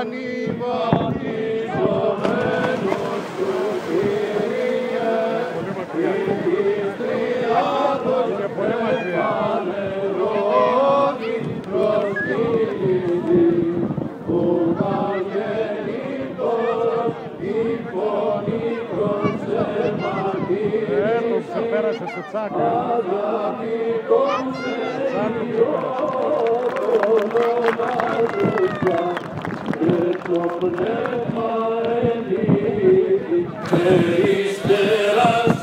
βαπτιζομένος σου, Κύριε, εις τριάδος κεφαλαιρώδη προσκύνητη, που βαγγελίτος υπονήκρον σε μαρτύρης, πέρασε στο τσάκα. αγαπητόν σε ονομάζουσα, και το πνεύμα ενήλυτη, περιστεράς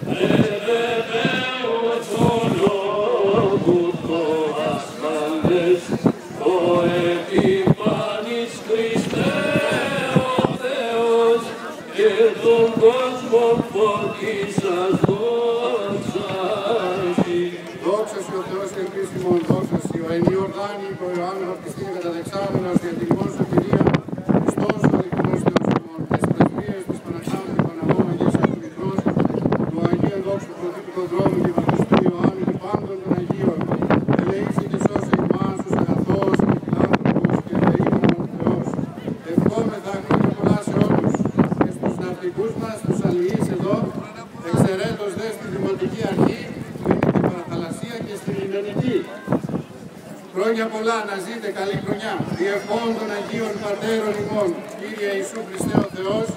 Ευεβαίος ο λόγους το ασφαλές, ο επιφανής Χριστέ ο Θεός, και τον κόσμο φωτίσας δόξασι. Δόξα σου ο Θεός και επίσημον δόξα σου, ο εν Ιορδάνη, ο Ιωάννου βαπτιστήνη καταδεξάμενος, διατιμός σου Κυρία, Χριστός ο αληθινός Θεός ημών, τις πρεσβείες της Παναχάντου και Παναγώμων και του Μητρός, του Αγίων δόξου προτύπου των δρόμων και Βαπτιστού Ιωάννου και πάντων των Αγίων, ελεήσει και σώσε ημάς τους αγαθός και φιλάνθρωπους και ελεήμων Θεός. Ευχόμεθα χρόνια πολλά σε όλους και στους ναυτικούς μας, τους αλληλείς εδώ, εξαιρέτως δε στη Δημοτική Αρχή, που είναι την Παραθαλασσία και στην Ινωνική. Χρόνια πολλά να ζείτε, καλή χρονιά. Διευχών των Αγίων Πατέρων ημών, Κύριε Ιησού Χριστέ ο Θεός,